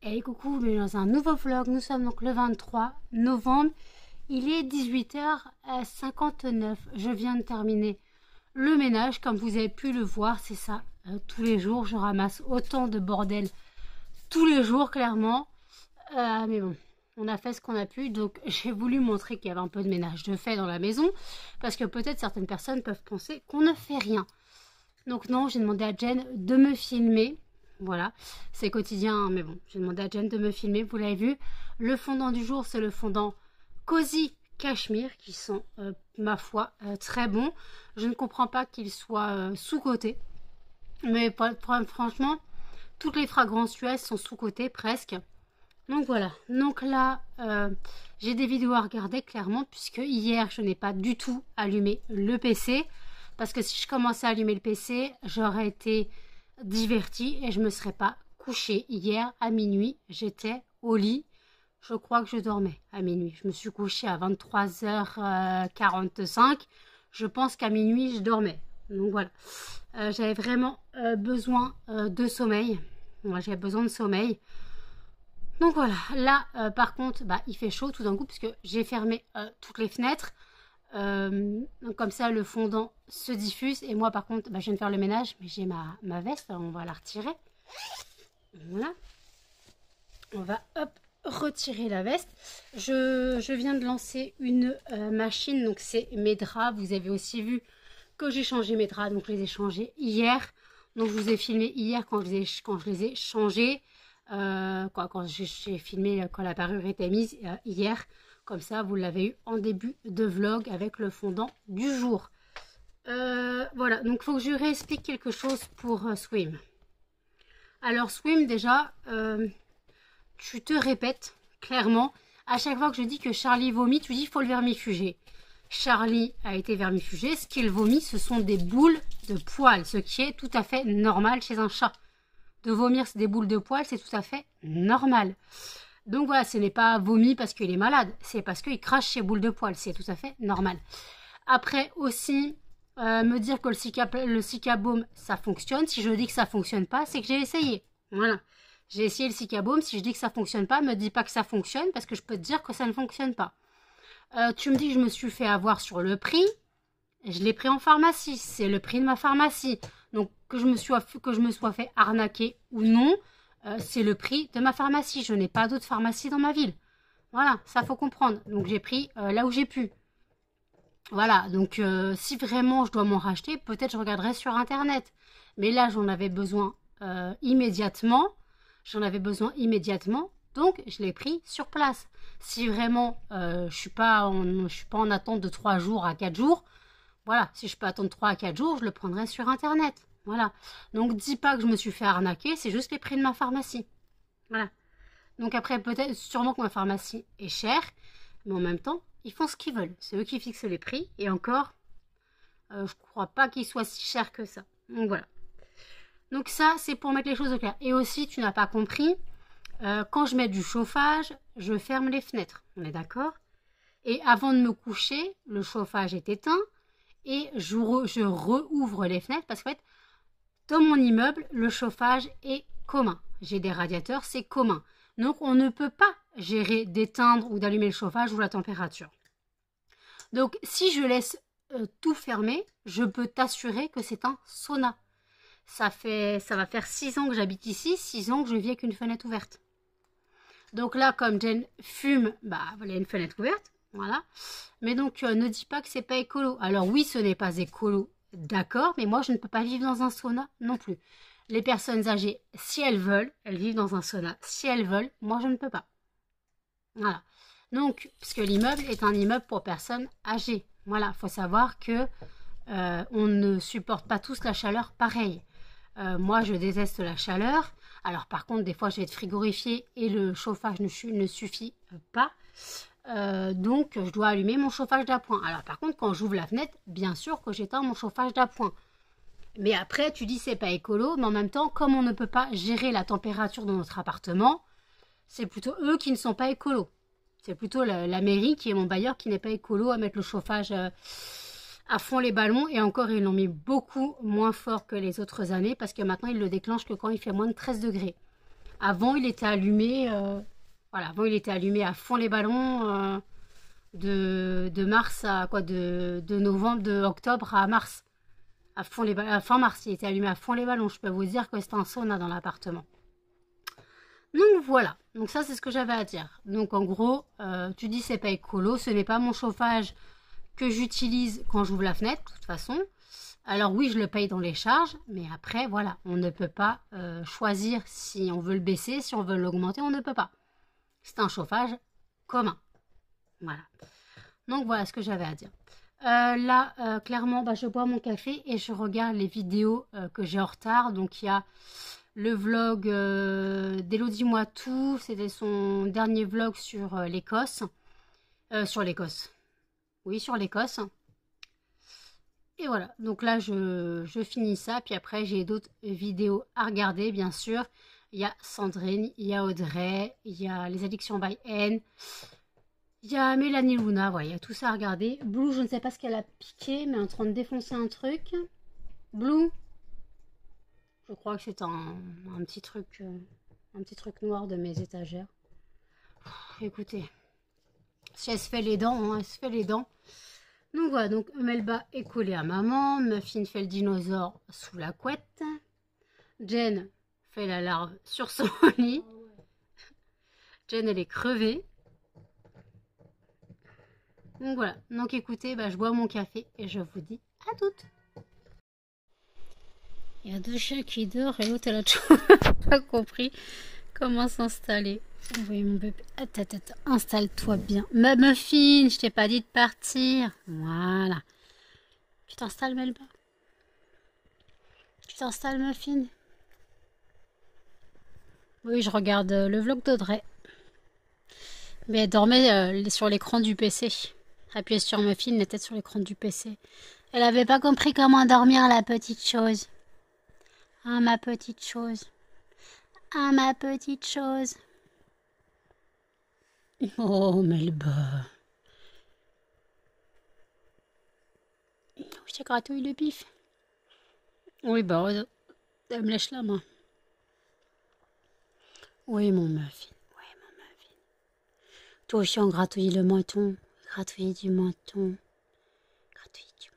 Hey coucou, bienvenue dans un nouveau vlog. Nous sommes donc le 23 novembre. Il est 18h59. Je viens de terminer le ménage. Comme vous avez pu le voir, c'est ça. Tous les jours, je ramasse autant de bordel. Tous les jours, clairement. Mais bon, on a fait ce qu'on a pu. Donc, j'ai voulu montrer qu'il y avait un peu de ménage de fait dans la maison. Parce que peut-être certaines personnes peuvent penser qu'on ne fait rien. Donc non, j'ai demandé à Jen de me filmer. Voilà, c'est quotidien, hein, mais bon, j'ai demandé à Jen de me filmer, vous l'avez vu. Le fondant du jour, c'est le fondant Cozy Cachemire, qui sont, ma foi, très bons. Je ne comprends pas qu'ils soient sous-cotés. Mais franchement, toutes les fragrances US sont sous-cotées, presque. Donc voilà, donc là, j'ai des vidéos à regarder, clairement, puisque hier, je n'ai pas du tout allumé le PC. Parce que si je commençais à allumer le PC, j'aurais été divertie et je me serais pas couchée. Hier à minuit, j'étais au lit. Je crois que je dormais à minuit. Je me suis couchée à 23h45. Je pense qu'à minuit, je dormais. Donc voilà. J'avais vraiment besoin de sommeil. Moi, j'avais besoin de sommeil. Donc voilà. Là, par contre, il fait chaud tout d'un coup puisque j'ai fermé toutes les fenêtres. Donc comme ça le fondant se diffuse et moi par contre je viens de faire le ménage mais j'ai ma veste, on va la retirer. Voilà, on va retirer la veste. Je viens de lancer une machine, donc c'est mes draps. Vous avez aussi vu que j'ai changé mes draps, donc je les ai changés hier. Donc je vous ai filmé hier quand je les ai changés, quand j'ai filmé quand la parure était mise hier. Comme ça, vous l'avez eu en début de vlog avec le fondant du jour. Voilà, donc il faut que je réexplique quelque chose pour Swim. Alors Swim, déjà, tu te répètes clairement. À chaque fois que je dis que Charlie vomit, tu dis qu'il faut le vermifuger. Charlie a été vermifugé. Ce qu'il vomit, ce sont des boules de poils. Ce qui est tout à fait normal chez un chat. De vomir des boules de poils, c'est tout à fait normal. Donc voilà, ce n'est pas vomi parce qu'il est malade, c'est parce qu'il crache ses boules de poils, c'est tout à fait normal. Après aussi, me dire que le Cicaboom, ça fonctionne. Si je dis que ça fonctionne pas, c'est que j'ai essayé. Voilà, j'ai essayé le Cicaboom. Si je dis que ça fonctionne pas, me dis pas que ça fonctionne parce que je peux te dire que ça ne fonctionne pas. Tu me dis que je me suis fait avoir sur le prix. Je l'ai pris en pharmacie, c'est le prix de ma pharmacie. Donc que je me sois fait arnaquer ou non, c'est le prix de ma pharmacie. Je n'ai pas d'autre pharmacie dans ma ville. Voilà, ça faut comprendre. Donc j'ai pris là où j'ai pu. Voilà, donc si vraiment je dois m'en racheter, peut-être je regarderai sur internet. Mais là j'en avais besoin immédiatement. J'en avais besoin immédiatement. Donc je l'ai pris sur place. Si vraiment je suis pas en attente de 3 jours à 4 jours, voilà, si je peux attendre 3 à 4 jours, je le prendrai sur internet. Voilà. Donc, dis pas que je me suis fait arnaquer, c'est juste les prix de ma pharmacie. Voilà. Donc après, peut-être, sûrement que ma pharmacie est chère, mais en même temps, ils font ce qu'ils veulent. C'est eux qui fixent les prix. Et encore, je crois pas qu'ils soient si chers que ça. Donc voilà. Donc ça, c'est pour mettre les choses au clair. Et aussi, tu n'as pas compris, quand je mets du chauffage, je ferme les fenêtres. On est d'accord? Et avant de me coucher, le chauffage est éteint. Et je rouvre les fenêtres parce qu'en fait, dans mon immeuble, le chauffage est commun. J'ai des radiateurs, c'est commun. Donc, on ne peut pas gérer d'éteindre ou d'allumer le chauffage ou la température. Donc, si je laisse tout fermé, je peux t'assurer que c'est un sauna. Ça va faire 6 ans que j'habite ici, 6 ans que je vis avec une fenêtre ouverte. Donc là, comme Jen fume, voilà, il y a une fenêtre ouverte. Voilà. Mais donc, ne dis pas que c'est pas écolo. Alors oui, ce n'est pas écolo, d'accord, mais moi, je ne peux pas vivre dans un sauna non plus. Les personnes âgées, si elles veulent, elles vivent dans un sauna. Si elles veulent, moi, je ne peux pas. Voilà. Donc, puisque l'immeuble est un immeuble pour personnes âgées. Voilà, il faut savoir que on ne supporte pas tous la chaleur pareil. Moi, je déteste la chaleur. Alors, par contre, des fois, je vais être frigorifiée et le chauffage ne suffit pas. Donc je dois allumer mon chauffage d'appoint. Alors par contre quand j'ouvre la fenêtre, bien sûr que j'éteins mon chauffage d'appoint. Mais après tu dis c'est pas écolo, mais en même temps comme on ne peut pas gérer la température de notre appartement, c'est plutôt eux qui ne sont pas écolos. C'est plutôt la mairie qui est mon bailleur qui n'est pas écolo à mettre le chauffage à fond les ballons. Et encore ils l'ont mis beaucoup moins fort que les autres années parce que maintenant ils le déclenchent que quand il fait moins de 13 degrés. Avant, il était allumé, voilà, avant, il était allumé à fond les ballons, de mars à quoi, de novembre, de octobre à mars. À fond les ballons, à fin mars, il était allumé à fond les ballons. Je peux vous dire que c'était un sauna dans l'appartement. Donc voilà, donc ça c'est ce que j'avais à dire. Donc en gros, tu dis c'est pas écolo, ce n'est pas mon chauffage que j'utilise quand j'ouvre la fenêtre, de toute façon. Alors oui, je le paye dans les charges, mais après, voilà, on ne peut pas choisir si on veut le baisser, si on veut l'augmenter, on ne peut pas. C'est un chauffage commun. Voilà. Donc voilà ce que j'avais à dire. Là, clairement, bah, je bois mon café et je regarde les vidéos que j'ai en retard. Donc il y a le vlog d'Elodie Moi Tout, c'était son dernier vlog sur l'Écosse. Sur l'Écosse. Oui, sur l'Écosse. Et voilà, donc là je finis ça, puis après j'ai d'autres vidéos à regarder, bien sûr. Il y a Sandrine, il y a Audrey, il y a Les Addictions by N, il y a Mélanie Luna, voilà, il y a tout ça à regarder. Blue, je ne sais pas ce qu'elle a piqué, mais en train de défoncer un truc. Blue, je crois que c'est un petit truc noir de mes étagères. Écoutez, si elle se fait les dents, hein, elle se fait les dents. Donc voilà, donc Melba est collée à maman, Muffin fait le dinosaure sous la couette, Jen fait la larve sur son lit, Jen elle est crevée. Donc voilà, donc écoutez, bah, je bois mon café et je vous dis à toutes. Il y a deux chiens qui dorment et l'autre elle a toujours pas compris comment s'installer. Oui mon bébé, attends, installe-toi bien. Ma Muffin, je t'ai pas dit de partir. Voilà. Tu t'installes Melba? Tu t'installes Muffin? Oui, je regarde le vlog d'Audrey. Mais elle dormait sur l'écran du PC. Appuyée sur Muffin, la tête sur l'écran du PC. Elle avait pas compris comment dormir, la petite chose. Ah, ma petite chose. Ah, ma petite chose. Oh, Melba. Je te gratouille le bif. Oui, bah, elle me lèche la main. Oui, mon Muffin. Oui, mon Muffin. Toi aussi, on gratouille le menton. Gratouiller du menton. Gratouiller du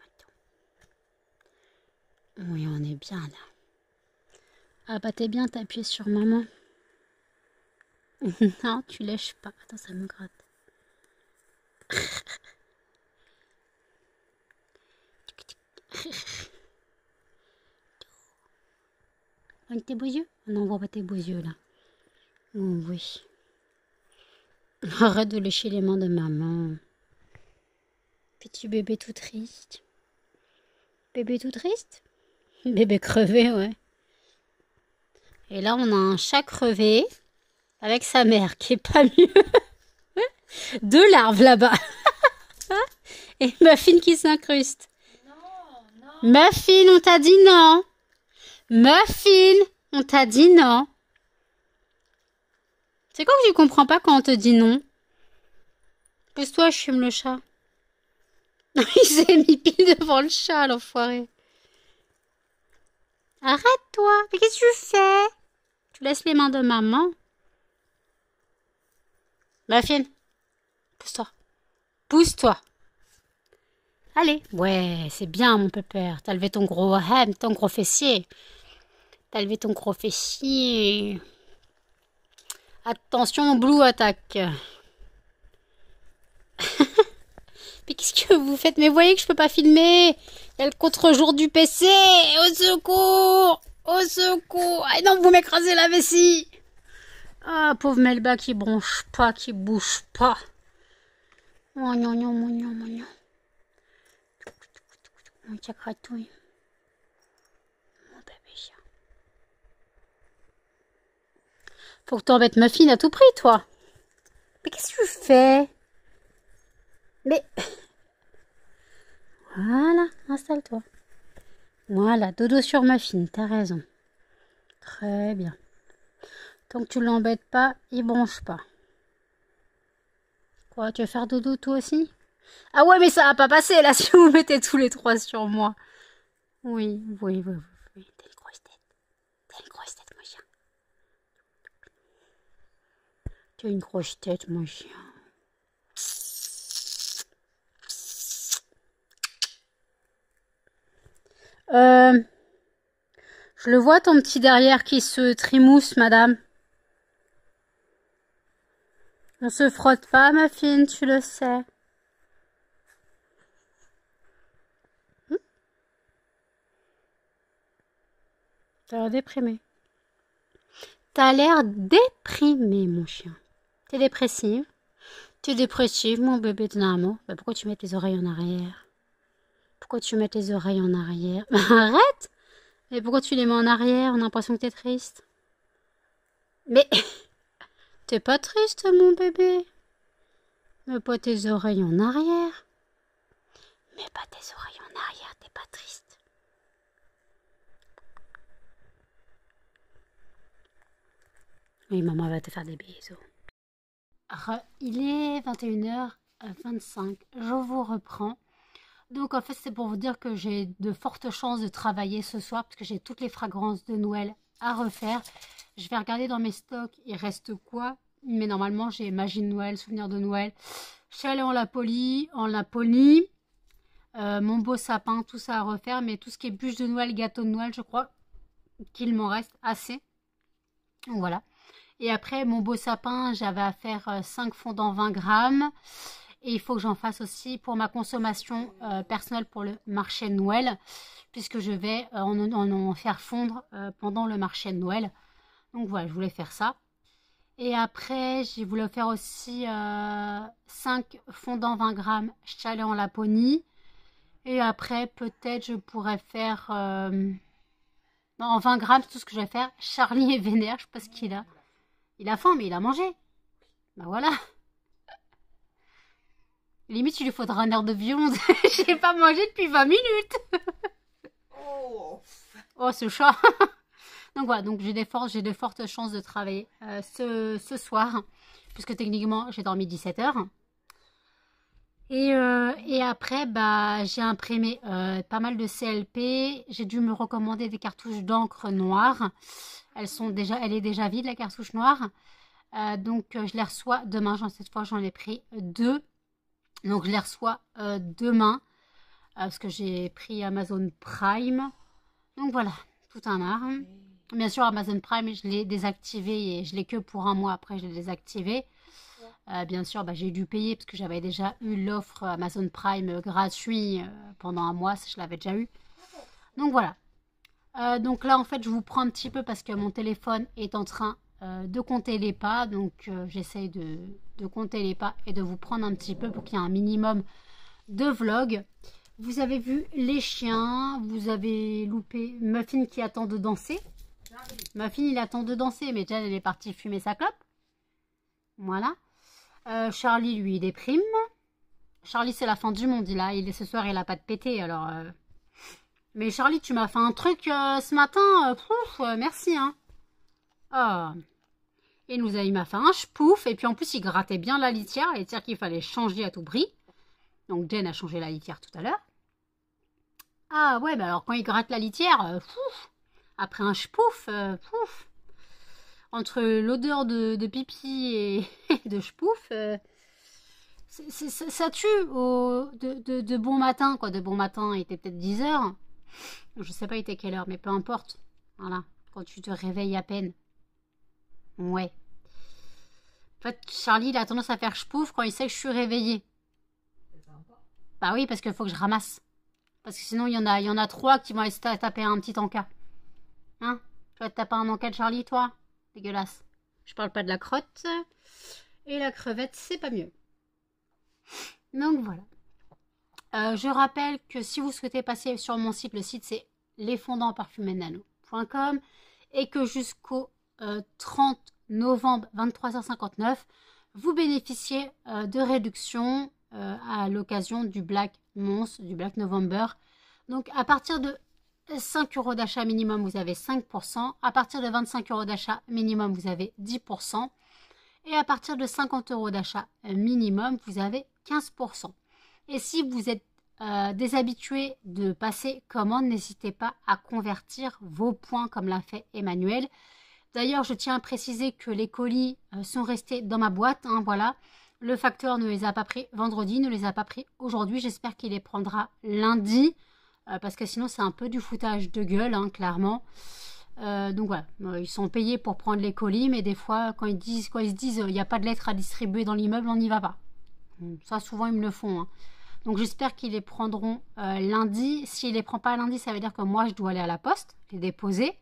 menton. Oui, on est bien là. Ah, bah, t'es bien, t'as appuyé sur maman. Non, tu lèches pas. Attends, ça me gratte. Avec tes beaux yeux? Non, on voit pas tes beaux yeux là. Oh, oui. Arrête de lécher les mains de maman. Petit bébé tout triste. Bébé tout triste? Bébé crevé, ouais. Et là, on a un chat crevé avec sa mère qui est pas mieux. Deux larves là-bas. Et Muffin qui s'incruste. Non. Muffin, on t'a dit non. Muffin, on t'a dit non. C'est quoi que tu comprends pas quand on te dit non? Pousse-toi, je fume le chat. Il s'est mis pile devant le chat, l'enfoiré. Arrête-toi. Mais qu'est-ce que tu fais? Tu laisses les mains de maman. Muffin, pousse-toi. Pousse-toi. Allez. Ouais, c'est bien, mon pépère. T'as levé ton gros ham, ton gros fessier. T'as levé ton gros fessier. Attention, Blue attaque. Mais qu'est-ce que vous faites? Mais voyez que je peux pas filmer. Il y a le contre-jour du PC. Au secours! Au secours! Ah non, vous m'écrasez la vessie. Ah, pauvre Melba qui bronche pas, qui bouge pas. Oh non, non, mon non, mon non. Mon petit gratouille. Mon bébé chien. Faut que t'embêtes Muffin à tout prix, toi. Mais qu'est-ce que tu fais? Mais... Voilà, installe-toi. Voilà, dodo sur Muffin, t'as raison. Très bien. Tant que tu l'embêtes pas, il bronche pas. Quoi, tu veux faire dodo toi aussi? Ah ouais, mais ça va pas passer là si vous mettez tous les trois sur moi. Oui. T'as une grosse tête. T'as une grosse tête, mon chien. Tu as une grosse tête, mon chien. Je le vois, ton petit derrière qui se trimousse, madame. On se frotte pas, ma fille, tu le sais. T'as l'air déprimé. T'as l'air déprimé, mon chien. T'es dépressive. T'es dépressive, mon bébé de l'amour. Bah, pourquoi tu mets tes oreilles en arrière? Pourquoi tu mets tes oreilles en arrière? Arrête! Mais pourquoi tu les mets en arrière? On a l'impression que t'es triste. Mais t'es pas triste, mon bébé. Mets pas tes oreilles en arrière. Mets pas tes oreilles en arrière, t'es pas triste. Oui, maman va te faire des bisous. Il est 21h25. Je vous reprends. Donc en fait c'est pour vous dire que j'ai de fortes chances de travailler ce soir parce que j'ai toutes les fragrances de Noël à refaire. Je vais regarder dans mes stocks, il reste quoi. Mais normalement j'ai magie de Noël, souvenir de Noël, chalet en Laponie, mon beau sapin, tout ça à refaire. Mais tout ce qui est bûche de Noël, gâteau de Noël, je crois qu'il m'en reste assez. Donc voilà. Et après mon beau sapin, j'avais à faire 5 fondants 20 grammes. Et il faut que j'en fasse aussi pour ma consommation personnelle pour le marché de Noël, puisque je vais en faire fondre pendant le marché de Noël. Donc voilà, je voulais faire ça. Et après, j'ai voulu faire aussi 5 fondants 20 grammes chalet en Laponie. Et après, peut-être je pourrais faire... non, en 20 grammes, c'est tout ce que je vais faire. Charlie est vénère, je sais pas ce qu'il a. Il a faim, mais il a mangé. Ben voilà. Limite, il lui faudra un air de viande. J'ai pas mangé depuis 20 minutes. Oh, ce chat. Donc voilà, donc j'ai de fortes chances de travailler ce soir. Puisque techniquement, j'ai dormi 17 heures. Et après, bah, j'ai imprimé pas mal de CLP. J'ai dû me recommander des cartouches d'encre noire. Elle est déjà vide, la cartouche noire. Donc, je les reçois demain. Cette fois, j'en ai pris 2. Donc je les reçois demain parce que j'ai pris Amazon Prime. Donc voilà, tout un art. Bien sûr, Amazon Prime, je l'ai désactivé et je l'ai que pour un mois. Après, je l'ai désactivé. Bien sûr, bah, j'ai dû payer parce que j'avais déjà eu l'offre Amazon Prime gratuit pendant un mois. Je l'avais déjà eu. Donc voilà. Donc là, en fait, je vous prends un petit peu parce que mon téléphone est en train de compter les pas. Donc j'essaye de compter les pas et de vous prendre un petit peu pour qu'il y ait un minimum de vlog. Vous avez vu les chiens, vous avez loupé Muffin qui attend de danser. Muffin, il attend de danser, mais Jen, elle est partie fumer sa clope. Voilà. Charlie, lui, il déprime. Charlie, c'est la fin du monde. Ce soir, il a pas de pété, alors... Mais Charlie, tu m'as fait un truc ce matin. Merci, hein. Oh. Il m'a fait un pouf. Et puis en plus, il grattait bien la litière. La litière qu'il fallait changer à tout prix. Donc Jen a changé la litière tout à l'heure. Ah ouais, bah alors quand il gratte la litière, après un pouf, entre l'odeur de pipi et de pouf, ça tue de bon matin, quoi. De bon matin, il était peut-être 10 heures. Je sais pas il était quelle heure, mais peu importe. Voilà, quand tu te réveilles à peine. Ouais. En fait, Charlie, il a tendance à faire pouf quand il sait que je suis réveillée. Bah oui, parce qu'il faut que je ramasse. Parce que sinon, il y en a 3 qui vont aller taper un petit encas. Hein? Tu vas te taper un encas de Charlie, toi? Dégueulasse. Je parle pas de la crotte. Et la crevette, c'est pas mieux. Donc voilà. Je rappelle que si vous souhaitez passer sur mon site, le site c'est lesfondantparfumésnano.com et que jusqu'au 30 novembre 23h59, vous bénéficiez de réduction à l'occasion du Black Month, du Black November. Donc à partir de 5 € d'achat minimum, vous avez 5%. À partir de 25 € d'achat minimum, vous avez 10%. Et à partir de 50 € d'achat minimum, vous avez 15%. Et si vous êtes des habitués de passer commande, n'hésitez pas à convertir vos points comme l'a fait Emmanuel. D'ailleurs, je tiens à préciser que les colis sont restés dans ma boîte, hein, voilà. Le facteur ne les a pas pris vendredi, ne les a pas pris aujourd'hui. J'espère qu'il les prendra lundi, parce que sinon c'est un peu du foutage de gueule, hein, clairement. Donc voilà, ils sont payés pour prendre les colis, mais des fois, quand ils se disent il n'y a pas de lettres à distribuer dans l'immeuble, on n'y va pas. Ça, souvent, ils me le font, hein. Donc j'espère qu'ils les prendront lundi. S'ils ne les prennent pas lundi, ça veut dire que moi, je dois aller à la poste, les déposer.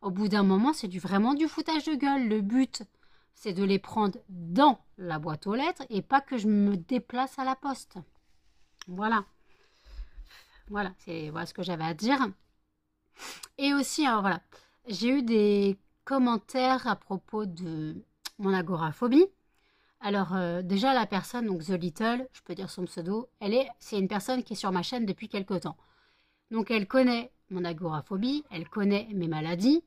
Au bout d'un moment, c'est vraiment du foutage de gueule. Le but, c'est de les prendre dans la boîte aux lettres et pas que je me déplace à la poste. Voilà. Voilà, c'est voilà ce que j'avais à dire. Et aussi, alors voilà, j'ai eu des commentaires à propos de mon agoraphobie. Alors déjà la personne, donc The Little, je peux dire son pseudo, c'est une personne qui est sur ma chaîne depuis quelque temps. Donc elle connaît mon agoraphobie, elle connaît mes maladies.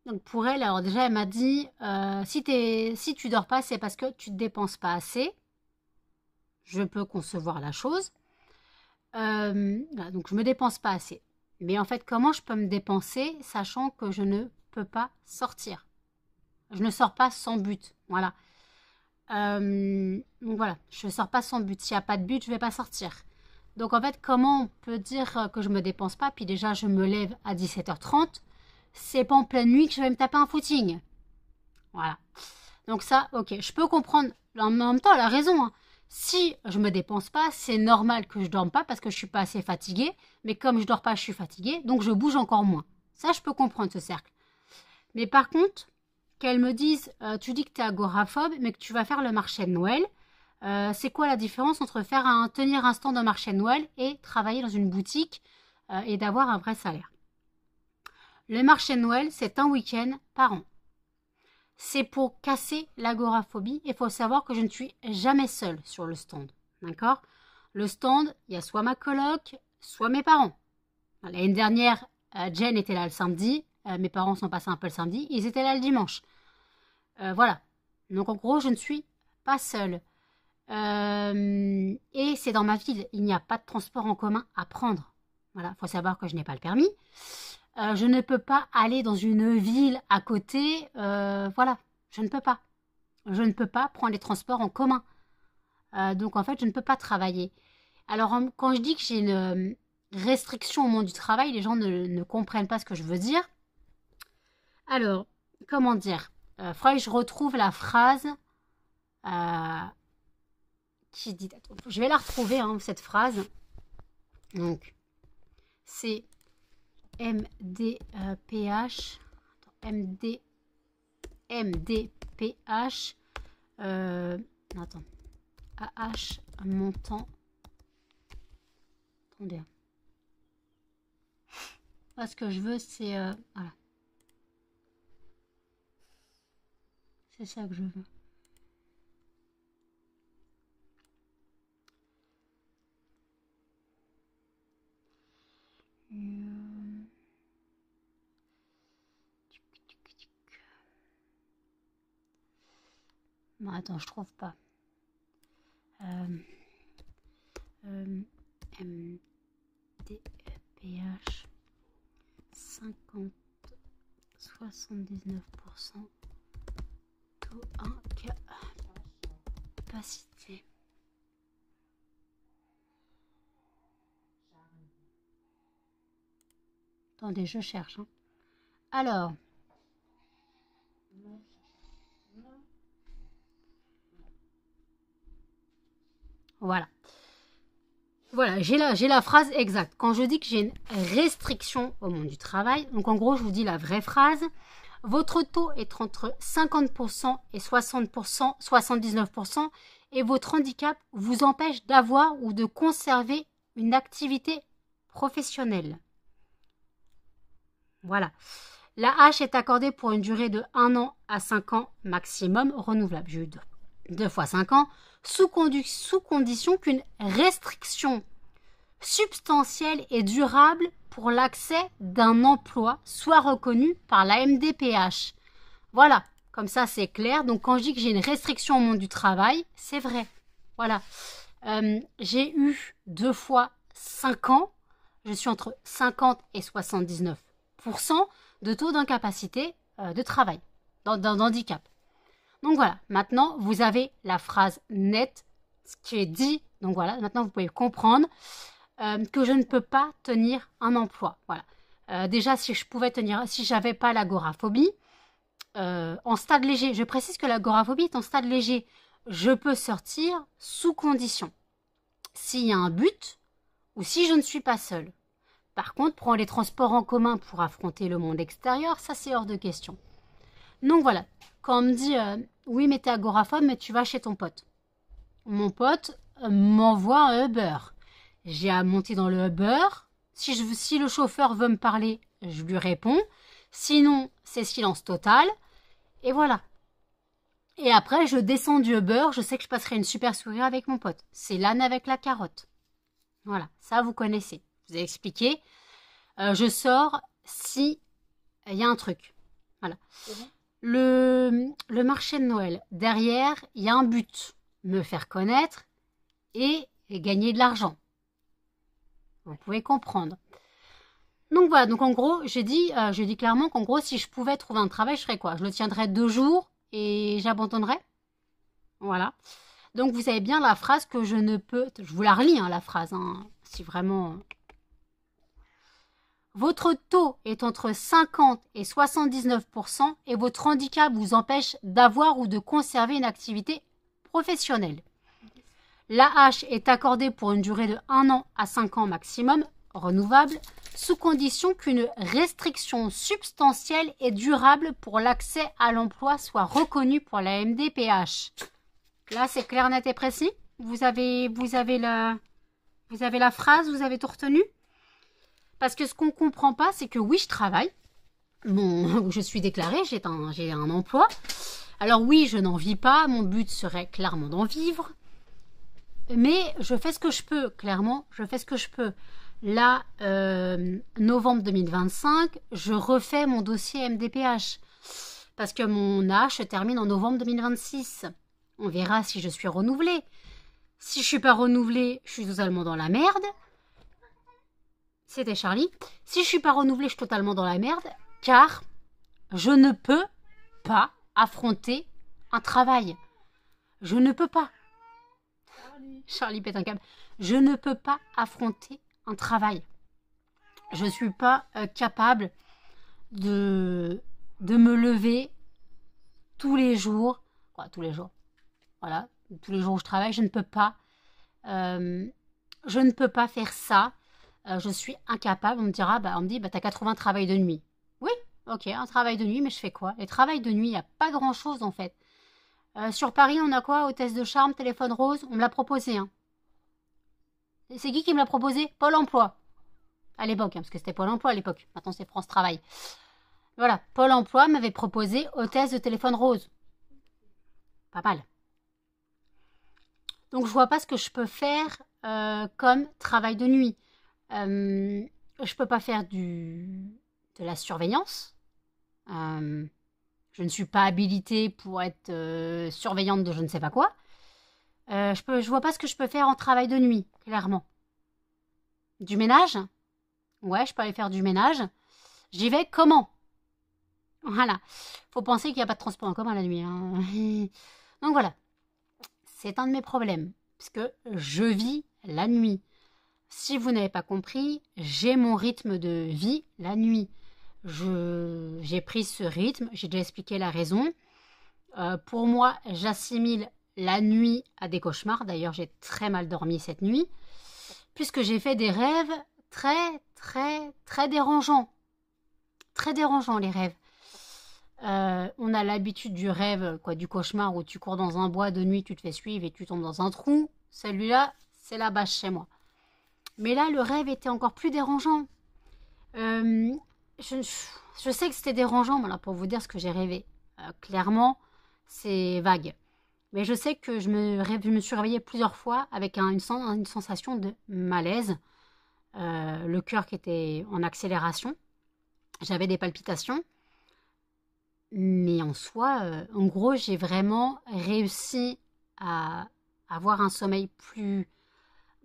Donc pour elle, alors déjà elle m'a dit, si tu dors pas, c'est parce que tu te dépenses pas assez. Je peux concevoir la chose. Voilà, donc je me dépense pas assez. Mais en fait, comment je peux me dépenser sachant que je ne peux pas sortir? Je ne sors pas sans but, voilà. Donc voilà, je ne sors pas sans but. S'il n'y a pas de but, je ne vais pas sortir. Donc en fait, comment on peut dire que je ne me dépense pas? Puis déjà, je me lève à 17h30. C'est pas en pleine nuit que je vais me taper un footing. Voilà. Donc ça, ok, je peux comprendre. En même temps, elle a raison, hein. Si je me dépense pas, c'est normal que je dorme pas parce que je suis pas assez fatiguée. Mais comme je dors pas, je suis fatiguée, donc je bouge encore moins. Ça, je peux comprendre ce cercle. Mais par contre, qu'elle me dise, tu dis que tu es agoraphobe, mais que tu vas faire le marché de Noël. C'est quoi la différence entre tenir un stand de marché de Noël et travailler dans une boutique et d'avoir un vrai salaire? Le marché de Noël, c'est un week-end par an. C'est pour casser l'agoraphobie. Il faut savoir que je ne suis jamais seule sur le stand. D'accord? Le stand, il y a soit ma coloc, soit mes parents. L'année dernière, Jen était là le samedi. Mes parents sont passés un peu le samedi. Ils étaient là le dimanche. Voilà. Donc en gros, je ne suis pas seule. Et c'est dans ma ville. Il n'y a pas de transport en commun à prendre. Voilà. Il faut savoir que je n'ai pas le permis. Je ne peux pas aller dans une ville à côté. Voilà. Je ne peux pas. Je ne peux pas prendre les transports en commun. Donc en fait, je ne peux pas travailler. Alors quand je dis que j'ai une restriction au monde du travail, les gens ne comprennent pas ce que je veux dire. Alors, comment dire? Faudrait que je retrouve la phrase qui dit... Attends, je vais la retrouver, hein, cette phrase. Donc, c'est MDPH. MDPH. Attends. AH montant. Attendez. Moi, ce que je veux, c'est... voilà. C'est ça que je veux. Non, attends, je trouve pas. MDPH 79%. Taux 1 capacité. Attendez, je cherche, hein. Alors. Voilà. Voilà, j'ai la phrase exacte. Quand je dis que j'ai une restriction au monde du travail, donc en gros, je vous dis la vraie phrase. Votre taux est entre 50% et 60%, 79%, et votre handicap vous empêche d'avoir ou de conserver une activité professionnelle. Voilà. La hache est accordée pour une durée de 1 an à 5 ans maximum, renouvelable. J'ai eu 2 fois 5 ans, sous condition qu'une restriction substantielle et durable pour l'accès d'un emploi soit reconnue par la MDPH. Voilà, comme ça c'est clair. Donc quand je dis que j'ai une restriction au monde du travail, c'est vrai. Voilà. J'ai eu 2 fois 5 ans. Je suis entre 50 et 79% de taux d'incapacité de travail. d'handicap. Donc voilà, maintenant vous avez la phrase nette, ce qui est dit. Donc voilà, maintenant vous pouvez comprendre que je ne peux pas tenir un emploi. Voilà. Déjà, si je pouvais tenir, si j'avais pas l'agoraphobie, en stade léger, je précise que l'agoraphobie est en stade léger. Je peux sortir sous condition. S'il y a un but ou si je ne suis pas seule. Par contre, prendre les transports en commun pour affronter le monde extérieur, ça c'est hors de question. Donc voilà, quand on me dit oui mais t'es agoraphobe mais tu vas chez ton pote. Mon pote m'envoie un Uber. J'ai à monter dans le Uber. Si le chauffeur veut me parler, je lui réponds. Sinon, c'est silence total. Et voilà. Et après, je descends du Uber. Je sais que je passerai une super soirée avec mon pote. C'est l'âne avec la carotte. Voilà, ça vous connaissez. Je vous ai expliqué. Je sors si il y a un truc. Voilà. Le marché de Noël. Derrière, il y a un but. Me faire connaître et gagner de l'argent. Vous pouvez comprendre. Donc voilà, donc en gros, je dis clairement qu'en gros, si je pouvais trouver un travail, je ferais quoi? Je le tiendrais 2 jours et j'abandonnerais. Voilà. Donc vous avez bien la phrase que je ne peux... Je vous la relis, hein, la phrase, hein, si vraiment... Votre taux est entre 50 et 79% et votre handicap vous empêche d'avoir ou de conserver une activité professionnelle. L'AH est accordée pour une durée de 1 an à 5 ans maximum, renouvelable, sous condition qu'une restriction substantielle et durable pour l'accès à l'emploi soit reconnue pour la MDPH. Là, c'est clair, net et précis. Vous avez la phrase, vous avez tout retenu? Parce que ce qu'on ne comprend pas, c'est que oui, je travaille. Je suis déclarée, j'ai un emploi. Alors oui, je n'en vis pas. Mon but serait clairement d'en vivre. Mais je fais ce que je peux, clairement. Je fais ce que je peux. Là, novembre 2025, je refais mon dossier MDPH. Parce que mon âge se termine en novembre 2026. On verra si je suis renouvelée. Si je ne suis pas renouvelée, je suis totalement dans la merde. C'était Charlie. Si je ne suis pas renouvelée, je suis totalement dans la merde. Car je ne peux pas affronter un travail. Je ne peux pas. Charlie pète un câble. Je ne peux pas affronter un travail. Je ne suis pas capable de me lever tous les jours. Quoi, tous les jours. Voilà. Tous les jours où je travaille, je ne peux pas. Je ne peux pas faire ça. Je suis incapable. On me dit, t'as 80 travail de nuit. Oui, ok, un travail de nuit, mais je fais quoi? Les travails de nuit, il n'y a pas grand-chose en fait. Sur Paris, on a quoi? Hôtesse de charme, téléphone rose, on me l'a proposé. Hein. C'est qui me l'a proposé? Pôle emploi. À l'époque, hein, parce que c'était Pôle emploi à l'époque. Maintenant, c'est France Travail. Voilà, Pôle emploi m'avait proposé hôtesse de téléphone rose. Pas mal. Donc, je vois pas ce que je peux faire comme travail de nuit. Je peux pas faire de la surveillance. Je ne suis pas habilitée pour être surveillante de je ne sais pas quoi. Je vois pas ce que je peux faire en travail de nuit, clairement. Du ménage? Ouais, je peux aller faire du ménage. J'y vais comment? Voilà. Faut penser qu'il n'y a pas de transport en commun la nuit. Hein. Donc voilà. C'est un de mes problèmes. Parce que je vis la nuit. Si vous n'avez pas compris, j'ai mon rythme de vie la nuit. J'ai pris ce rythme, j'ai déjà expliqué la raison. Pour moi, j'assimile la nuit à des cauchemars. D'ailleurs, j'ai très mal dormi cette nuit. Puisque j'ai fait des rêves très, très, très dérangeants. Très dérangeants, les rêves. On a l'habitude du rêve, quoi, du cauchemar où tu cours dans un bois de nuit, tu te fais suivre et tu tombes dans un trou. Celui-là, c'est la base chez moi. Mais là, le rêve était encore plus dérangeant. Je sais que c'était dérangeant, voilà, pour vous dire ce que j'ai rêvé. Clairement, c'est vague. Mais je sais que je me suis réveillée plusieurs fois avec une sensation de malaise. Le cœur qui était en accélération. J'avais des palpitations. Mais en soi, en gros, j'ai vraiment réussi à avoir un sommeil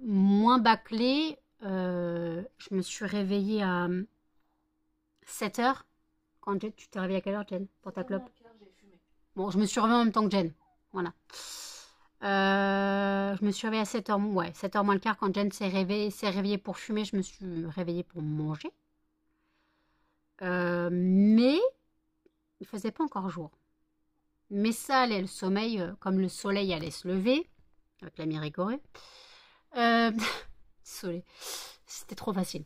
moins bâclé. Je me suis réveillée à 7 heures. Tu t'es réveillée à quelle heure, Jen, pour ta clope? Bon, je me suis réveillée en même temps que Jen. Voilà. Je me suis réveillée à 7h, ouais, 7h moins le quart quand Jen s'est réveillée pour fumer. Je me suis réveillée pour manger. Mais il faisait pas encore jour. Mais ça allait, le sommeil, comme le soleil allait se lever, avec la mirigorée. Désolée, c'était trop facile.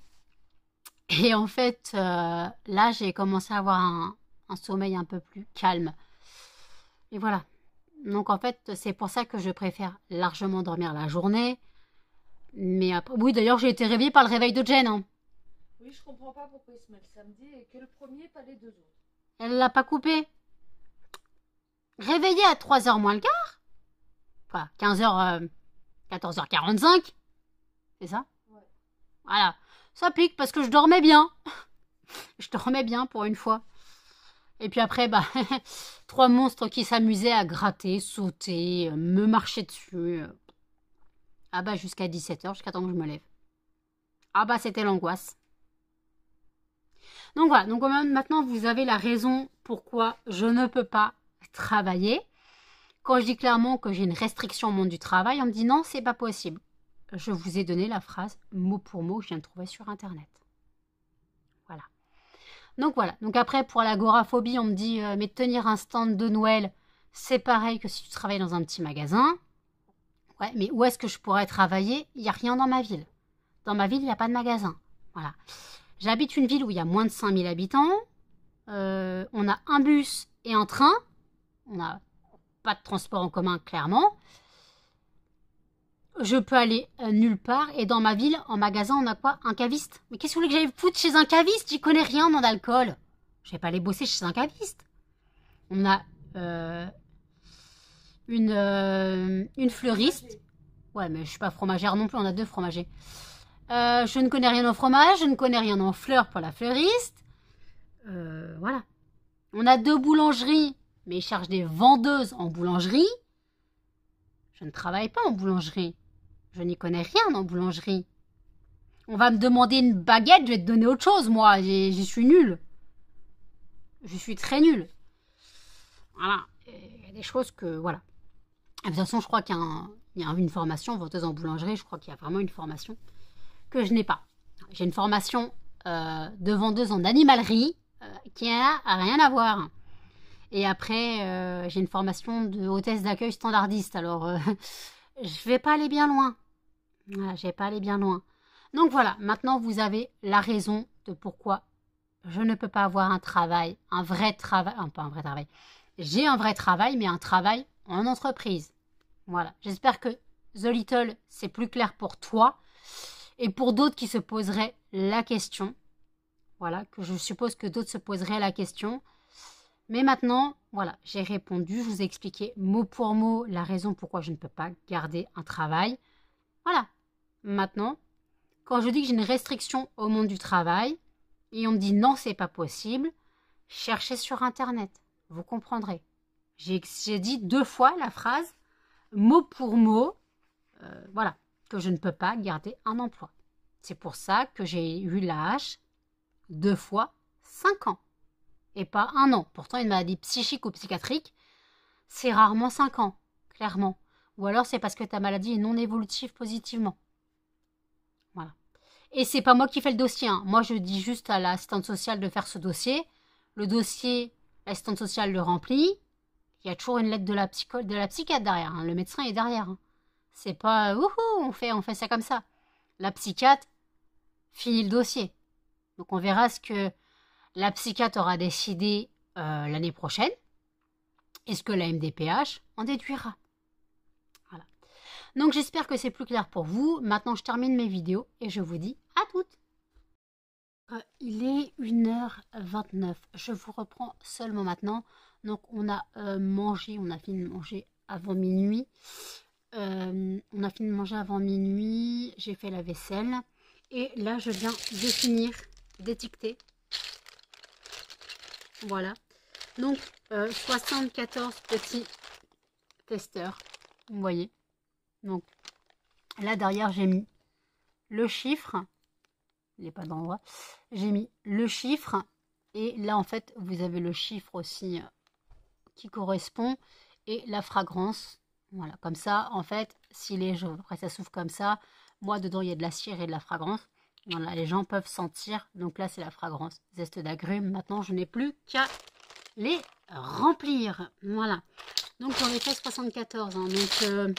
Et en fait, là, j'ai commencé à avoir un sommeil un peu plus calme. Et voilà. Donc en fait, c'est pour ça que je préfère largement dormir la journée. Mais après, oui, d'ailleurs, j'ai été réveillée par le réveil de Jen. Hein. Oui, je comprends pas pourquoi il se met le samedi et que le premier, pas les deux autres. Elle l'a pas coupé. Réveillée à 3h moins le quart. Quoi, 15h, 14h45. C'est ça? Ouais. Voilà. Ça pique parce que je dormais bien. Je dormais bien pour une fois. Et puis après, bah, 3 monstres qui s'amusaient à gratter, sauter, me marcher dessus. Ah bah jusqu'à 17h, jusqu'à temps que je me lève. Ah bah c'était l'angoisse. Donc voilà, donc maintenant vous avez la raison pourquoi je ne peux pas travailler. Quand je dis clairement que j'ai une restriction au monde du travail, on me dit non, c'est pas possible. Je vous ai donné la phrase mot pour mot que je viens de trouver sur internet. Voilà. Donc voilà. Donc après, pour l'agoraphobie, on me dit mais tenir un stand de Noël, c'est pareil que si tu travailles dans un petit magasin. Ouais, mais où est-ce que je pourrais travailler? Il n'y a rien dans ma ville. Dans ma ville, il n'y a pas de magasin. Voilà. J'habite une ville où il y a moins de 5000 habitants. On a un bus et un train. On n'a pas de transport en commun, clairement. Je peux aller nulle part. Et dans ma ville, en magasin, on a quoi? Un caviste. Mais qu'est-ce que vous voulez que j'aille foutre chez un caviste? J'y connais rien dans l'alcool. Je vais pas aller bosser chez un caviste. On a une fleuriste. Ouais, mais je suis pas fromagère non plus. On a 2 fromagers. Je ne connais rien au fromage. Je ne connais rien en fleurs pour la fleuriste. Voilà. On a 2 boulangeries. Mais ils cherchent des vendeuses en boulangerie. Je ne travaille pas en boulangerie. Je n'y connais rien en boulangerie. On va me demander une baguette, je vais te donner autre chose, moi. Je suis nulle. Je suis très nulle. Voilà. Il y a des choses que... Voilà. De toute façon, je crois qu'il y a une formation, vendeuse en boulangerie, je crois qu'il y a vraiment une formation que je n'ai pas. J'ai une formation de vendeuse en animalerie qui n'a rien à voir. Et après, j'ai une formation de hôtesse d'accueil standardiste. Alors, je vais pas aller bien loin. Voilà, je vais pas aller bien loin. Donc voilà, maintenant vous avez la raison de pourquoi je ne peux pas avoir un travail, un vrai travail, pas un vrai travail. J'ai un vrai travail, mais un travail en entreprise. Voilà, j'espère que The Little, c'est plus clair pour toi et pour d'autres qui se poseraient la question. Voilà, que je suppose que d'autres se poseraient la question. Mais maintenant, voilà, j'ai répondu, je vous ai expliqué mot pour mot la raison pourquoi je ne peux pas garder un travail. Voilà. Maintenant, quand je dis que j'ai une restriction au monde du travail, et on me dit non, c'est pas possible, cherchez sur Internet. Vous comprendrez. J'ai dit 2 fois la phrase, mot pour mot, voilà, que je ne peux pas garder un emploi. C'est pour ça que j'ai eu la hache 2 fois 5 ans. Et pas 1 an. Pourtant, une maladie psychique ou psychiatrique, c'est rarement 5 ans, clairement. Ou alors c'est parce que ta maladie est non évolutive positivement. Voilà. Et c'est pas moi qui fais le dossier. Hein. Moi, je dis juste à l'assistante sociale de faire ce dossier. Le dossier, l'assistante sociale le remplit. Il y a toujours une lettre de la psychiatre derrière. Hein. Le médecin est derrière. Hein. C'est pas wouhou, on fait ça comme ça. La psychiatre finit le dossier. Donc on verra ce que la psychiatre aura décidé l'année prochaine. Et ce que la MDPH en déduira. Voilà. Donc j'espère que c'est plus clair pour vous. Maintenant, je termine mes vidéos et je vous dis à toutes. Il est 1h29. Je vous reprends seulement maintenant. Donc on a mangé, on a fini de manger avant minuit. On a fini de manger avant minuit. J'ai fait la vaisselle. Et là, je viens de finir d'étiqueter. Voilà. Donc, 74 petits testeurs. Vous voyez. Donc, là, derrière, j'ai mis le chiffre. Il n'est pas d'endroit. J'ai mis le chiffre. Et là, en fait, vous avez le chiffre aussi qui correspond et la fragrance. Voilà, comme ça, en fait, s'il est jaune, après ça s'ouvre comme ça. Moi, dedans, il y a de la cire et de la fragrance. Voilà, les gens peuvent sentir. Donc là, c'est la fragrance. Zeste d'agrumes. Maintenant, je n'ai plus qu'à les remplir. Voilà. Donc, j'en ai fait 74. Hein, donc,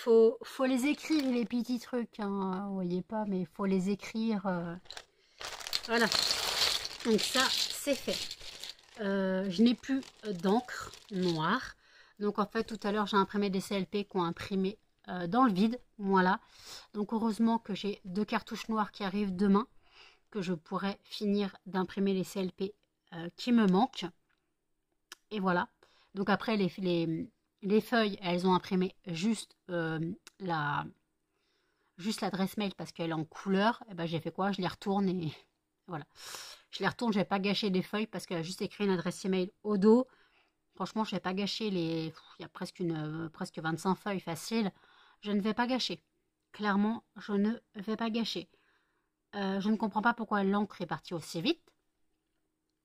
faut les écrire, les petits trucs. Hein, vous voyez pas, mais il faut les écrire. Voilà. Donc, ça, c'est fait. Je n'ai plus d'encre noire. Donc, en fait, tout à l'heure, j'ai imprimé des CLP qui ont imprimé dans le vide. Voilà. Donc, heureusement que j'ai 2 cartouches noires qui arrivent demain, que je pourrai finir d'imprimer les CLP qui me manquent. Et voilà. Donc, après, les feuilles, elles ont imprimé juste l'adresse mail parce qu'elle est en couleur. Et ben, j'ai fait quoi? Je les retourne et voilà. Je les retourne, je vais pas gâcher des feuilles parce qu'elle a juste écrit une adresse email au dos. Franchement, je vais pas gâcher les... Il y a presque 25 feuilles faciles. Je ne vais pas gâcher. Clairement, je ne vais pas gâcher. Je ne comprends pas pourquoi l'encre est partie aussi vite.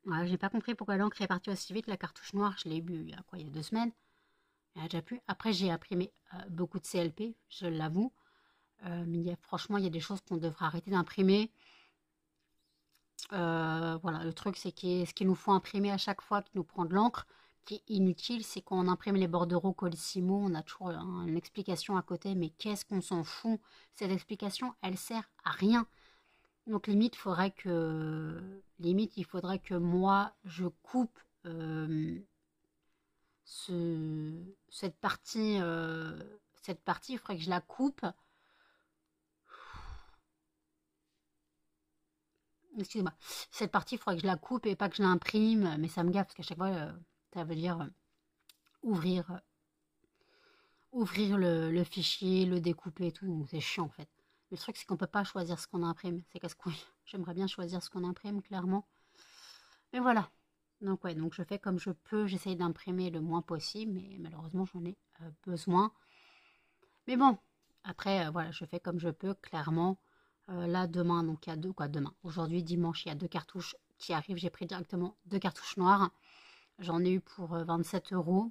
Voilà, j'ai pas compris pourquoi l'encre est partie aussi vite. La cartouche noire, je l'ai bu il y a quoi? Il y a 2 semaines. Elle a déjà pu. Après, j'ai imprimé beaucoup de CLP, je l'avoue. Mais franchement, il y a des choses qu'on devrait arrêter d'imprimer. Voilà, le truc, c'est que ce qu'il nous faut imprimer à chaque fois, qui nous prend de l'encre, qui est inutile, c'est quand on imprime les bordereaux Colissimo, on a toujours une explication à côté, mais qu'est-ce qu'on s'en fout? Cette explication, elle sert à rien. Donc limite, il faudrait que moi, je coupe cette partie, il faudrait que je la coupe. Excusez-moi, cette partie, il faudrait que je la coupe et pas que je l'imprime, mais ça me gaffe parce qu'à chaque fois, ça veut dire ouvrir le fichier, le découper et tout, c'est chiant en fait. Le truc, c'est qu'on peut pas choisir ce qu'on imprime, c'est casse-couille. J'aimerais bien choisir ce qu'on imprime, clairement. Mais voilà. Donc ouais, donc je fais comme je peux, j'essaye d'imprimer le moins possible, mais malheureusement, j'en ai besoin. Mais bon, après, voilà, je fais comme je peux, clairement. Là, demain, donc il y a demain. Aujourd'hui, dimanche, il y a 2 cartouches qui arrivent. J'ai pris directement 2 cartouches noires. J'en ai eu pour 27 €.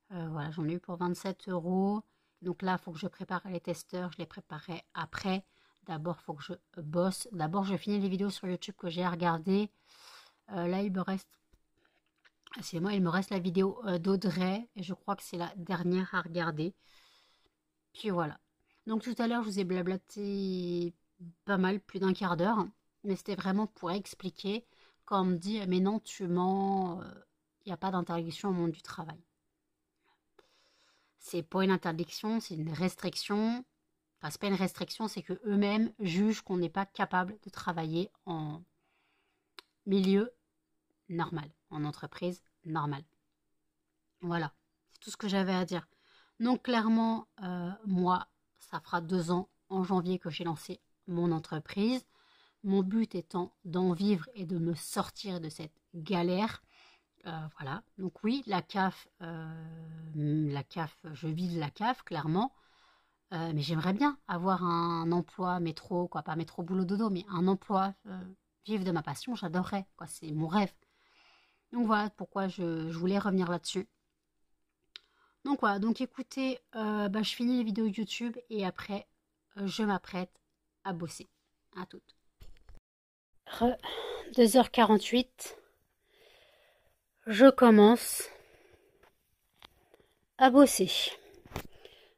Voilà, j'en ai eu pour 27 €. Donc là, il faut que je prépare les testeurs. Je les préparerai après. D'abord, il faut que je bosse. D'abord, je finis les vidéos sur YouTube que j'ai à regarder. Là, il me reste... Excusez-moi, il me reste la vidéo d'Audrey. Et je crois que c'est la dernière à regarder. Puis voilà. Donc tout à l'heure, je vous ai blablaté pas mal, plus d'1 quart d'heure. Mais c'était vraiment pour expliquer quand on me dit « Mais non, tu mens, il n'y a pas d'interdiction au monde du travail. » C'est pas une interdiction, c'est une restriction. Enfin, c'est pas une restriction, c'est que eux-mêmes jugent qu'on n'est pas capable de travailler en milieu normal, en entreprise normale. Voilà, c'est tout ce que j'avais à dire. Donc clairement, moi, ça fera 2 ans en janvier que j'ai lancé mon entreprise. Mon but étant d'en vivre et de me sortir de cette galère. Voilà, donc oui, la CAF, je vide la CAF, clairement. Mais j'aimerais bien avoir un emploi métro, quoi, pas métro boulot dodo, mais un emploi, vivre de ma passion, j'adorerais, quoi, c'est mon rêve. Donc voilà pourquoi je voulais revenir là-dessus. Donc voilà, donc écoutez, je finis les vidéos YouTube et après, je m'apprête à bosser. À toutes. 2h48. Je commence à bosser.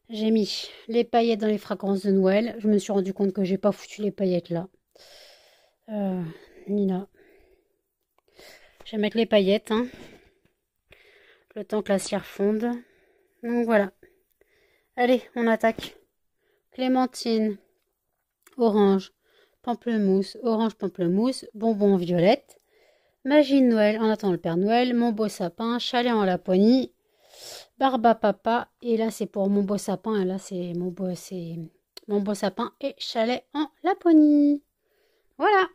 J'ai mis les paillettes dans les fragrances de Noël. Je me suis rendu compte que j'ai pas foutu les paillettes là. Ni là. Je vais mettre les paillettes. Hein, le temps que la cire fonde. Donc voilà. Allez, on attaque. Clémentine. Orange. Pamplemousse. Orange pamplemousse. Bonbon violette. Magie de Noël. En attendant le Père Noël. Mon beau sapin. Chalet en Laponie. Barbe à papa. Et là, c'est pour mon beau sapin. Et là, c'est mon beau sapin et chalet en Laponie. Voilà.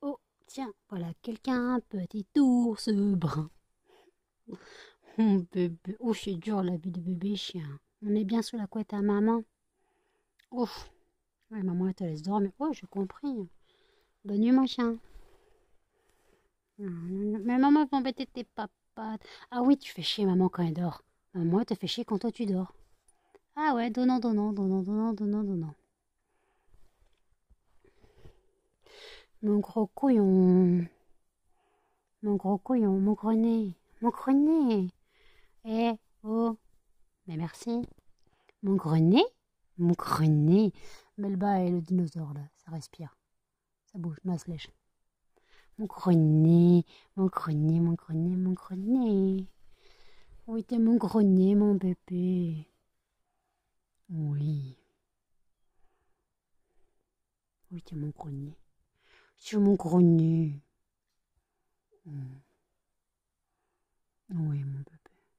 Oh, tiens, voilà quelqu'un, petit ours brun. Mon bébé. Oh, c'est dur la vie de bébé chien. On est bien sous la couette à maman. Ouf. Ouais, maman, elle te laisse dormir. Oh, j'ai compris. Bonne nuit, mon chien. Mais maman va embêter tes papates. Ah oui, tu fais chier maman quand elle dort. Maman, elle te fait chier quand toi tu dors. Ah ouais, donnant, donnant, donnant, donnant, donnant, donnant. Mon gros couillon. Mon gros couillon, mon gros nez. Mon gros nez. Eh, oh. Mais merci. Mon gros nez. Mon gros nez. Melba et le dinosaure là, ça respire. Ça bouge, ma lèche. Mon gros nez. Mon gros nez, mon gros nez, mon gros nez. Oui, t'es mon gros nez, mon bébé. Oui. Oui, t'es mon gros nez. C'est mon gros nez. Oui, mon bébé.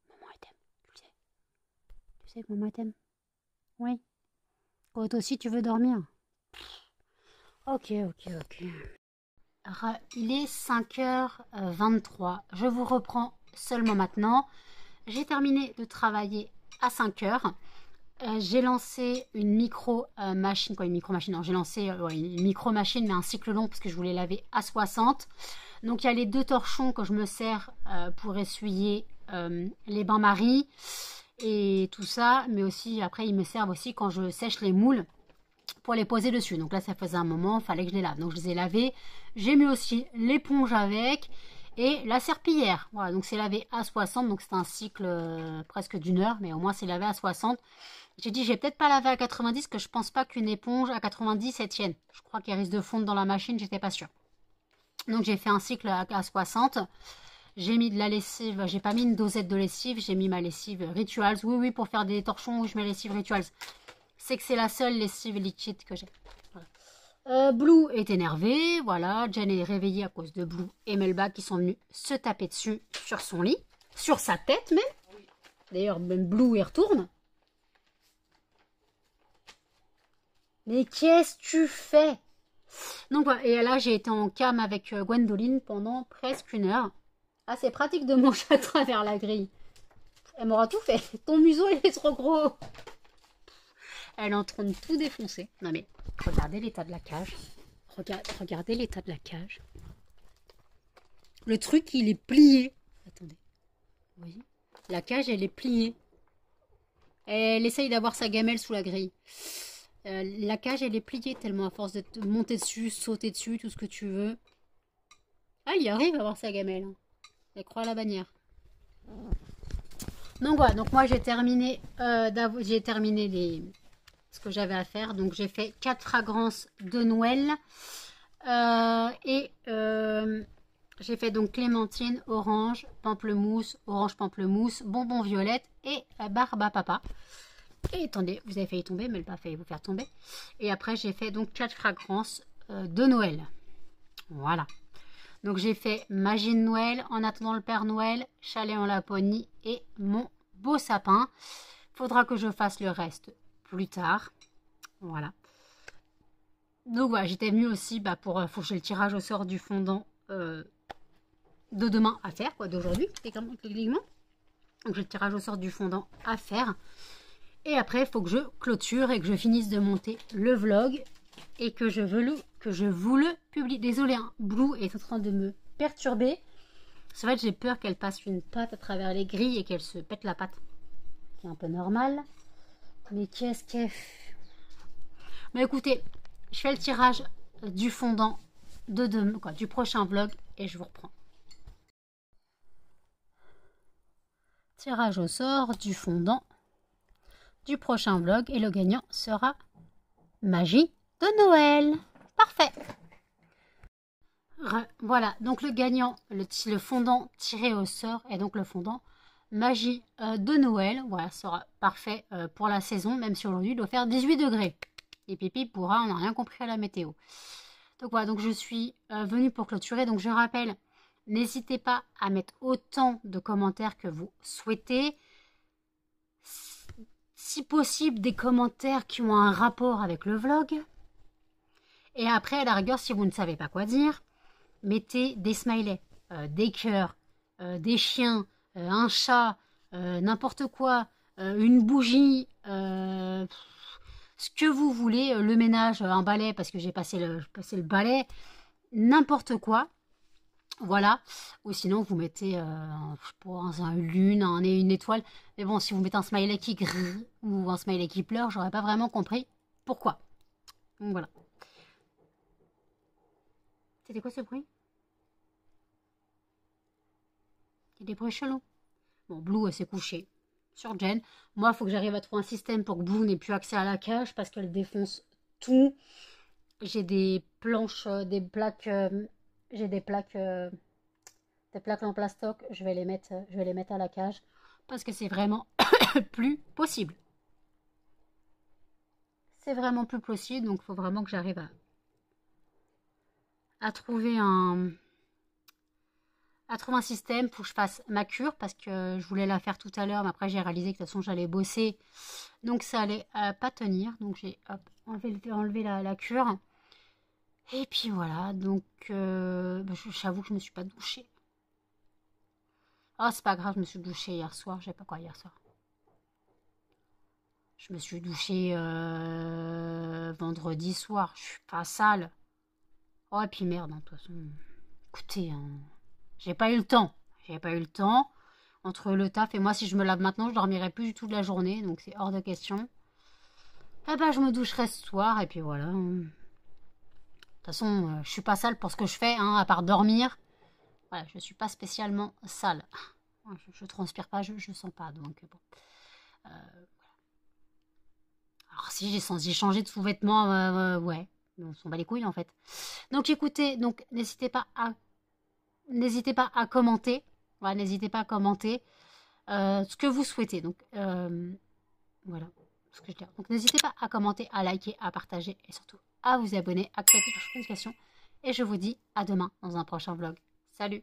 Maman, elle t'aime. Tu le sais. Tu sais que maman t'aime. Oui. Toi aussi, tu veux dormir. Ok, ok, ok. Il est 5h23. Je vous reprends seulement maintenant. J'ai terminé de travailler à 5h. J'ai lancé une micro-machine. Quoi, une micro-machine? Non, j'ai lancé une micro-machine, mais un cycle long parce que je voulais laver à 60. Donc, il y a les 2 torchons que je me sers pour essuyer les bains-maries et tout ça. Mais aussi, après, ils me servent aussi quand je sèche les moules pour les poser dessus. Donc là, ça faisait un moment, il fallait que je les lave. Donc, je les ai lavés. J'ai mis aussi l'éponge avec et la serpillière. Voilà, donc c'est lavé à 60. Donc, c'est un cycle presque d'1 heure, mais au moins, c'est lavé à 60. J'ai dit, je vais peut-être pas laver à 90, que je pense pas qu'une éponge à 90 elle tienne. Je crois qu'elle risque de fondre dans la machine, j'étais pas sûre. Donc j'ai fait un cycle à 60. J'ai mis de la lessive, j'ai pas mis une dosette de lessive, j'ai mis ma lessive Rituals. Oui, oui, pour faire des torchons, je mets lessive Rituals. C'est que c'est la seule lessive liquide que j'ai. Voilà. Blue est énervé, voilà. Jen est réveillée à cause de Blue et Melba qui sont venus se taper dessus sur son lit, sur sa tête même. D'ailleurs, même Blue y retourne. Mais qu'est-ce que tu fais? Donc voilà, et là j'ai été en cam avec Gwendoline pendant presque 1 heure. Ah, c'est pratique de manger à travers la grille. Elle m'aura tout fait. Ton museau il est trop gros. Elle est en train de tout défoncer. Non mais, regardez l'état de la cage. Regardez l'état de la cage. Le truc il est plié. Attendez. Vous voyez? La cage elle est pliée. Elle essaye d'avoir sa gamelle sous la grille. La cage elle est pliée tellement à force de monter dessus, sauter dessus, tout ce que tu veux. Ah, il arrive à avoir sa gamelle. Elle croit à la bannière. Donc voilà, donc moi j'ai terminé, ce que j'avais à faire. Donc j'ai fait 4 fragrances de Noël. J'ai fait donc clémentine, orange, pamplemousse, orange pamplemousse, bonbon violette et barbe à papa. Et attendez, vous avez failli tomber, mais elle n'a pas failli vous faire tomber. Et après, j'ai fait donc 4 fragrances de Noël. Voilà. Donc, j'ai fait Magie de Noël, En attendant le Père Noël, Chalet en Laponie et Mon beau sapin. Faudra que je fasse le reste plus tard. Voilà. Donc, voilà, j'étais venue aussi faut que j'ai le tirage au sort du fondant de demain à faire, quoi, d'aujourd'hui, techniquement. Donc, j'ai le tirage au sort du fondant à faire. Et après, il faut que je clôture et que je finisse de monter le vlog et que je vous le publie. Désolée, hein, Blue est en train de me perturber. C'est vrai que j'ai peur qu'elle passe une patte à travers les grilles et qu'elle se pète la patte. C'est un peu normal. Mais qu'est-ce qu'elle fait? Mais écoutez, je fais le tirage du fondant du prochain vlog et je vous reprends. Tirage au sort du fondant du prochain vlog et le gagnant sera Magie de Noël. Parfait. Voilà, donc le gagnant, le fondant tiré au sort est donc le fondant Magie de Noël. Voilà, sera parfait pour la saison, même si aujourd'hui il doit faire 18 degrés. Et Pipi pourra, on n'a rien compris à la météo. Donc voilà, donc je suis venue pour clôturer. Donc je rappelle, n'hésitez pas à mettre autant de commentaires que vous souhaitez. Si possible, des commentaires qui ont un rapport avec le vlog. Et après, à la rigueur, si vous ne savez pas quoi dire, mettez des smileys, des cœurs, des chiens, un chat, n'importe quoi, une bougie, ce que vous voulez, le ménage, un balai, parce que j'ai passé le balai, n'importe quoi. Voilà. Ou sinon, vous mettez je sais pas, une lune, une étoile. Mais bon, si vous mettez un smiley qui grrr ou un smiley qui pleure, j'aurais pas vraiment compris pourquoi. Donc voilà. C'était quoi ce bruit? Il y a des bruits chelous. Bon, Blue, elle s'est couchée sur Jen. Moi, il faut que j'arrive à trouver un système pour que Blue n'ait plus accès à la cage parce qu'elle défonce tout. J'ai des planches, des plaques, j'ai des plaques en plastoc. Je vais les mettre à la cage parce que c'est vraiment plus possible. C'est vraiment plus possible, donc il faut vraiment que j'arrive à trouver un système pour que je fasse ma cure parce que je voulais la faire tout à l'heure, mais après j'ai réalisé que de toute façon j'allais bosser, donc ça allait pas tenir. Donc j'ai enlevé la cure. Et puis voilà, donc j'avoue que je me suis pas douchée. Oh, c'est pas grave, je me suis douchée hier soir. Je sais pas quoi hier soir. Je me suis douchée vendredi soir. Je suis pas sale. Oh, et puis merde, de toute façon. Écoutez, hein, j'ai pas eu le temps. J'ai pas eu le temps. Entre le taf et moi, si je me lave maintenant, je dormirai plus du tout de la journée. Donc c'est hors de question. Eh ben, je me doucherai ce soir. Et puis voilà. De toute façon, je suis pas sale pour ce que je fais, hein, à part dormir. Voilà, je suis pas spécialement sale. Je transpire pas, je sens pas. Donc bon. Alors si j'ai changé de sous-vêtements, ouais. On s'en bat les couilles en fait. Donc écoutez, donc n'hésitez pas à commenter. Voilà, n'hésitez pas à commenter ce que vous souhaitez. Donc voilà ce que je dis. Donc n'hésitez pas à commenter, à liker, à partager et surtout à vous abonner, à activer les notifications. Et je vous dis à demain dans un prochain vlog. Salut!